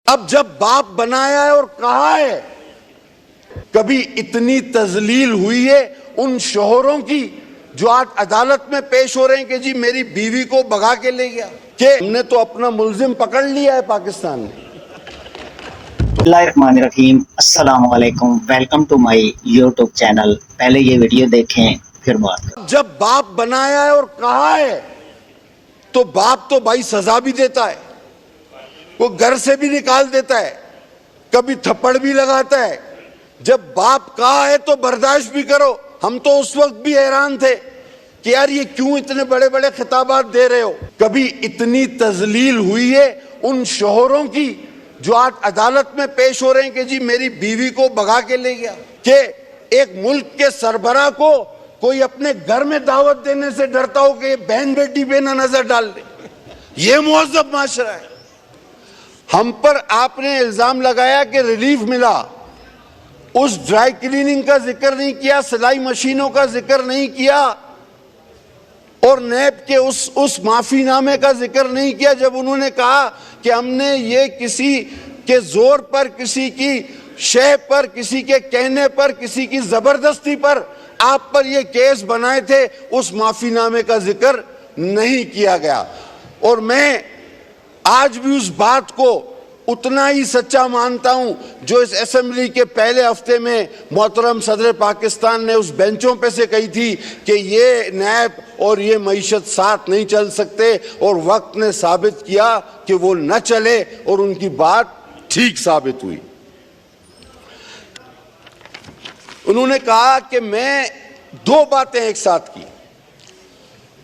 अब जब बाप बनाया है और कहा है, कभी इतनी तजलील हुई है उन शोहरों की जो आज अदालत में पेश हो रहे हैं कि जी मेरी बीवी को भगा के ले गया, कि हमने तो अपना मुल्जिम पकड़ लिया है पाकिस्तान ने। बिस्मिल्लाहिर्रहमानिर्रहीम, अस्सलाम वालेकुम, welcome to my YouTube channel. पहले ये वीडियो देखें फिर बात करें। जब बाप बनाया है और कहा है तो बाप तो भाई सजा भी देता है, वो घर से भी निकाल देता है, कभी थप्पड़ भी लगाता है। जब बाप कहा है तो बर्दाश्त भी करो। हम तो उस वक्त भी हैरान थे कि यार ये क्यों इतने बड़े बड़े खिताबात दे रहे हो। कभी इतनी तजलील हुई है उन शोहरों की जो आज अदालत में पेश हो रहे हैं कि जी मेरी बीवी को भगा के ले गया, कि एक मुल्क के सरबराह को कोई अपने घर में दावत देने से डरता हो कि बहन बेटी पे ना नजर डाल दे। ये मुअज़्ज़ब माशरा है। हम पर आपने इल्जाम लगाया कि रिलीफ मिला, उस ड्राई क्लीनिंग का जिक्र नहीं किया, सिलाई मशीनों का जिक्र नहीं किया और नैब के उस माफीनामे का जिक्र नहीं किया जब उन्होंने कहा कि हमने ये किसी के जोर पर, किसी की शय पर, किसी के कहने पर, किसी की जबरदस्ती पर आप पर ये केस बनाए थे। उस माफीनामे का जिक्र नहीं किया गया और मैं आज भी उस बात को उतना ही सच्चा मानता हूं जो इस असेंबली के पहले हफ्ते में मोहतरम सदर पाकिस्तान ने उस बेंचों पे से कही थी कि ये नैब और ये मईशत साथ नहीं चल सकते, और वक्त ने साबित किया कि वो न चले और उनकी बात ठीक साबित हुई। उन्होंने कहा कि मैं दो बातें एक साथ की।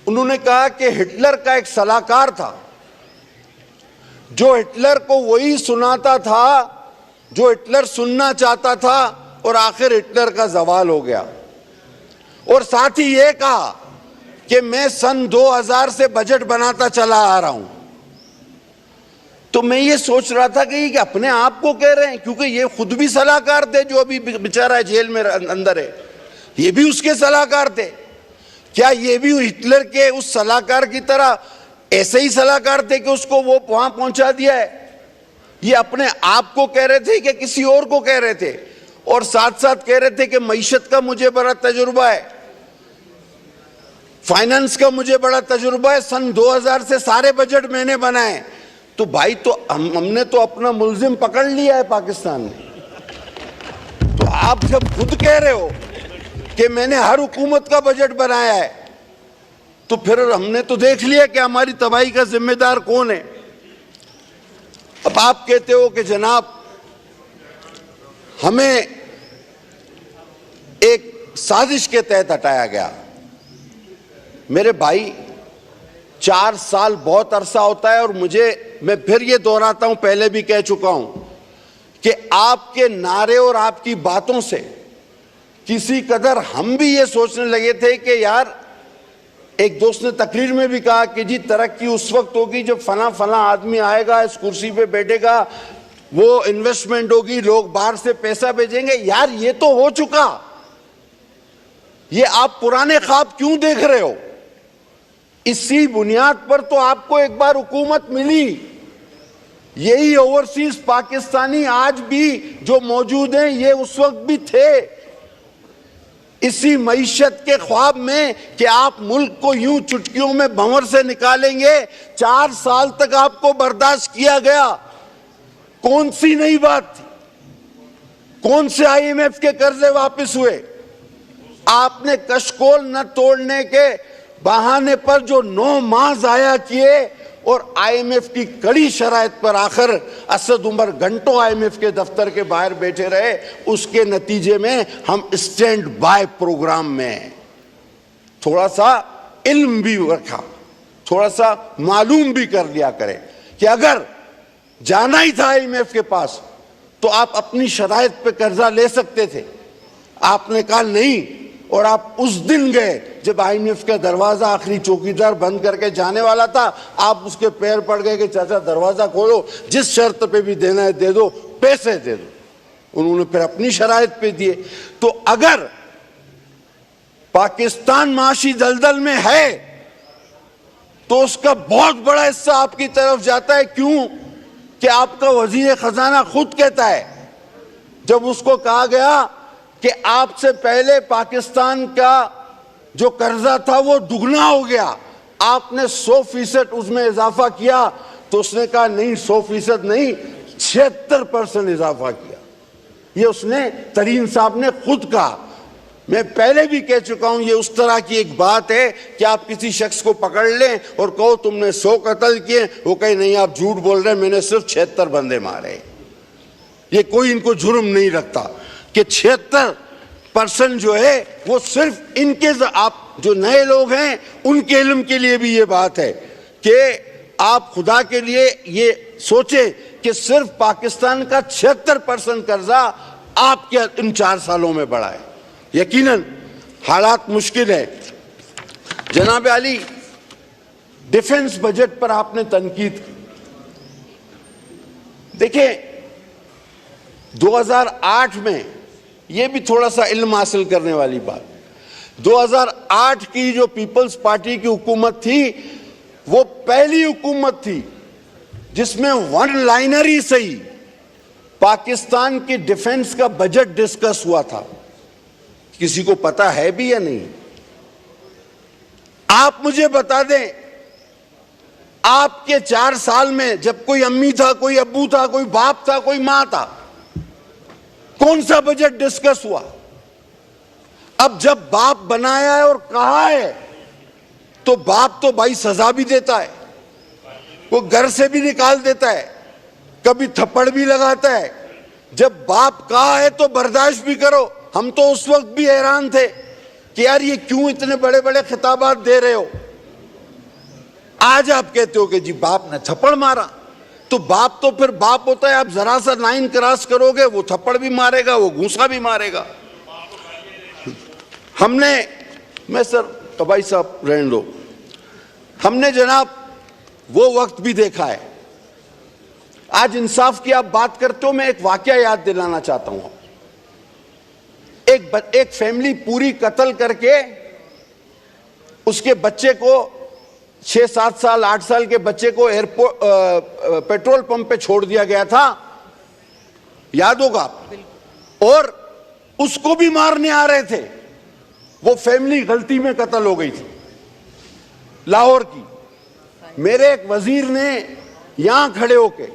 उन्होंने कहा कि हिटलर का एक सलाहकार था जो हिटलर को वही सुनाता था जो हिटलर सुनना चाहता था और आखिर हिटलर का जवाल हो गया। और साथ ही ये कहा कि मैं सन 2000 से बजट बनाता चला आ रहा हूं। तो मैं ये सोच रहा था कि ये अपने आप को कह रहे हैं, क्योंकि ये खुद भी सलाहकार थे जो अभी बेचारा जेल में अंदर है, ये भी उसके सलाहकार थे। क्या ये भी हिटलर के उस सलाहकार की तरह ऐसे ही सलाहकार थे कि उसको वो वहां पहुंचा दिया है? ये अपने आप को कह रहे थे कि किसी और को कह रहे थे? और साथ साथ कह रहे थे कि मईशत का मुझे बड़ा तजुर्बा है, फाइनेंस का मुझे बड़ा तजुर्बा है, सन 2000 से सारे बजट मैंने बनाए। तो भाई तो हमने तो अपना मुल्जिम पकड़ लिया है पाकिस्तान ने। तो आप जब खुद कह रहे हो कि मैंने हर हुकूमत का बजट बनाया है, तो फिर हमने तो देख लिया कि हमारी तबाही का जिम्मेदार कौन है। अब आप कहते हो कि जनाब हमें एक साजिश के तहत हटाया गया। मेरे भाई 4 साल बहुत अरसा होता है, और मैं फिर ये दोहराता हूं, पहले भी कह चुका हूं कि आपके नारे और आपकी बातों से किसी कदर हम भी ये सोचने लगे थे कि यार, एक दोस्त ने तकरीर में भी कहा कि जी तरक्की उस वक्त होगी जब फला फला आदमी आएगा, इस कुर्सी पे बैठेगा, वो इन्वेस्टमेंट होगी, लोग बाहर से पैसा भेजेंगे। यार ये तो हो चुका, ये आप पुराने ख्वाब क्यों देख रहे हो? इसी बुनियाद पर तो आपको एक बार हुकूमत मिली। यही ओवरसीज पाकिस्तानी आज भी जो मौजूद हैं ये उस वक्त भी थे, इसी मईशत के ख्वाब में कि आप मुल्क को यूं चुटकियों में भंवर से निकालेंगे। 4 साल तक आपको बर्दाश्त किया गया। कौन सी नई बात थी? कौन से IMF के कर्जे वापस हुए? आपने कशकोल न तोड़ने के बहाने पर जो 9 माह जाया किए और IMF की कड़ी शराइत पर आखिर असद उमर घंटों IMF के दफ्तर के बाहर बैठे रहे, उसके नतीजे में हम स्टैंड बाय प्रोग्राम में थोड़ा सा इल्म भी रखा, थोड़ा सा मालूम भी कर लिया करें कि अगर जाना ही था IMF के पास तो आप अपनी शराइत पे कर्जा ले सकते थे। आपने कहा नहीं, और आप उस दिन गए जब IMF का दरवाजा आखिरी चौकीदार बंद करके जाने वाला था। आप उसके पैर पड़ गए कि चाचा दरवाजा खोलो, जिस शर्त पे भी देना है दे दो, पैसे दे दो। उन्होंने फिर अपनी शराइत पे दिए। तो अगर पाकिस्तान माशी दलदल में है तो उसका बहुत बड़ा हिस्सा आपकी तरफ जाता है। क्यों? कि आपका वजीर खजाना खुद कहता है, जब उसको कहा गया कि आपसे पहले पाकिस्तान का जो कर्जा था वो दुगना हो गया, आपने 100% उसमें इजाफा किया, तो उसने कहा नहीं 100% नहीं 76% इजाफा किया। ये उसने तरीन साहब ने खुद कहा। मैं पहले भी कह चुका हूं, ये उस तरह की एक बात है कि आप किसी शख्स को पकड़ लें और कहो तुमने 100 कत्ल किए, वो कहे नहीं आप झूठ बोल रहे हैं, मैंने सिर्फ 76 बंदे मारे। ये कोई इनको जुर्म नहीं रखता कि 76% जो है वो सिर्फ इनके, आप जो नए लोग हैं उनके इल्म के लिए भी ये बात है कि आप खुदा के लिए ये सोचें कि सिर्फ पाकिस्तान का 76% कर्जा आपके इन 4 सालों में बढ़ा है। यकीनन हालात मुश्किल है। जनाब अली, डिफेंस बजट पर आपने तनकीद की। देखिए 2008 में, यह भी थोड़ा सा इल्म हासिल करने वाली बात, 2008 की जो पीपल्स पार्टी की हुकूमत थी वो पहली हुकूमत थी जिसमें वन लाइनर ही सही पाकिस्तान की डिफेंस का बजट डिस्कस हुआ था। किसी को पता है भी या नहीं? आप मुझे बता दें, आपके 4 साल में जब कोई अम्मी था, कोई अब्बू था, कोई बाप था, कोई मां था, कौन सा बजट डिस्कस हुआ? अब जब बाप बनाया है और कहा है तो बाप तो भाई सजा भी देता है, वो घर से भी निकाल देता है, कभी थप्पड़ भी लगाता है। जब बाप कहा है तो बर्दाश्त भी करो। हम तो उस वक्त भी हैरान थे कि यार ये क्यों इतने बड़े बड़े खिताबात दे रहे हो। आज आप कहते हो कि जी बाप ने थप्पड़ मारा, तो बाप तो फिर बाप होता है। आप जरा सा लाइन क्रॉस करोगे वो थप्पड़ भी मारेगा, वो घूंसा भी मारेगा। हमने, मैं सर भाई साहब रहने दो, हमने जनाब वो वक्त भी देखा है। आज इंसाफ की आप बात करते हो, मैं एक वाकया याद दिलाना चाहता हूं। एक फैमिली पूरी कत्ल करके उसके बच्चे को 6-7 साल 8 साल के बच्चे को एयरपोर्ट पेट्रोल पंप पे छोड़ दिया गया था, याद होगा। और उसको भी मारने आ रहे थे। वो फैमिली गलती में कत्ल हो गई थी, लाहौर की। मेरे एक वजीर ने यहां खड़े होके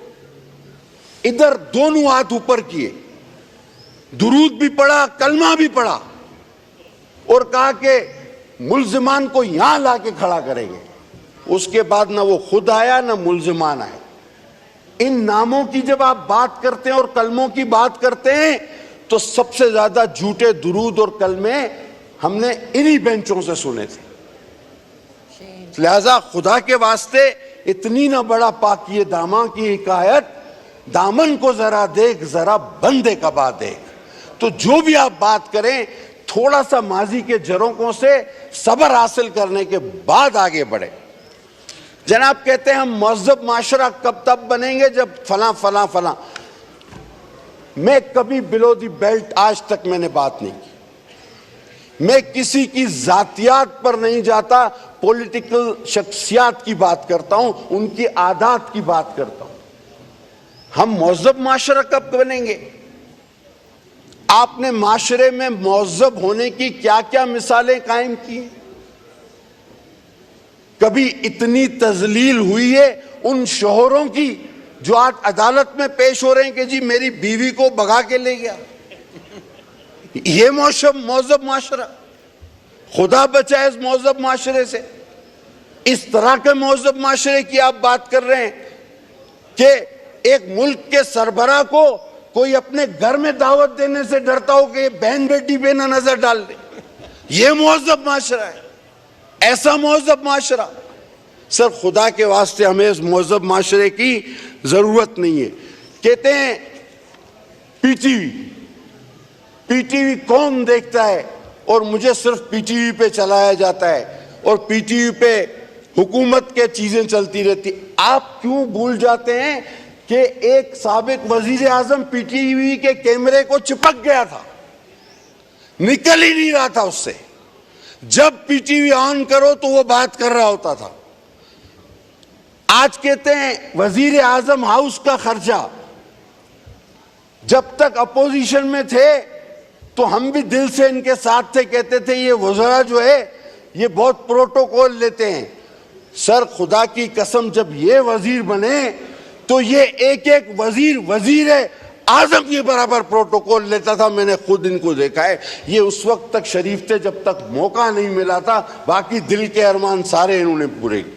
इधर दोनों हाथ ऊपर किए, दुरूद भी पढ़ा, कलमा भी पढ़ा और कहा कि मुल्जिमान को यहां लाके खड़ा करेंगे। उसके बाद ना वो खुद आया ना मुल्जिमान आए। इन नामों की जब आप बात करते हैं और कलमों की बात करते हैं तो सबसे ज्यादा झूठे दुरूद और कलमे हमने इन्हीं बेंचों से सुने थे। लिहाजा खुदा के वास्ते इतनी ना बड़ा पाकिए दामा की हिकायत, दामन को जरा देख जरा बंदे कबा देख। तो जो भी आप बात करें थोड़ा सा माजी के झरोकों से सब्र हासिल करने के बाद आगे बढ़े। जनाब कहते हैं हम मज़हब माशरा कब तब बनेंगे जब फला फला फला। मैं कभी बिलो दी बेल्ट आज तक मैंने बात नहीं की। मैं किसी की जातियात पर नहीं जाता, पॉलिटिकल शख्सियात की बात करता हूं, उनकी आदात की बात करता हूं। हम मज़हब माशरा कब बनेंगे? आपने माशरे में मौज़ब होने की क्या क्या मिसालें कायम की? कभी इतनी तजलील हुई है उन शोहरों की जो आज अदालत में पेश हो रहे हैं कि जी मेरी बीवी को भगा के ले गया। ये मौज़ब माशरा, खुदा बचाए इस मौज़ब माशरे से। इस तरह के मौज़ब माशरे की आप बात कर रहे हैं कि एक मुल्क के सरबराह को कोई अपने घर में दावत देने से डरता हो कि बहन बेटी पे ना नजर डाल दे। ये मौज़ब माशरा है, ऐसा मौज़ब माशरा। सर खुदा के वास्ते हमें इस मौज़ब माशरे की जरूरत नहीं है। कहते हैं पीटीवी कौन देखता है और मुझे सिर्फ पीटीवी पे चलाया जाता है और पीटीवी पे हुकूमत के चीजें चलती रहती। आप क्यों भूल जाते हैं कि एक साबिक वजीर आजम पीटीवी के कैमरे को चिपक गया था, निकल ही नहीं रहा था उससे। जब पीटीवी ऑन करो तो वो बात कर रहा होता था। आज कहते हैं वजीर आजम हाउस का खर्चा, जब तक अपोजिशन में थे तो हम भी दिल से इनके साथ थे, कहते थे ये वज़रा जो है ये बहुत प्रोटोकॉल लेते हैं। सर खुदा की कसम, जब ये वजीर बने तो ये एक एक वजीर आजम के बराबर प्रोटोकॉल लेता था। मैंने खुद इनको देखा है। ये उस वक्त तक शरीफ थे जब तक मौका नहीं मिला था, बाकी दिल के अरमान सारे इन्होंने पूरे किए।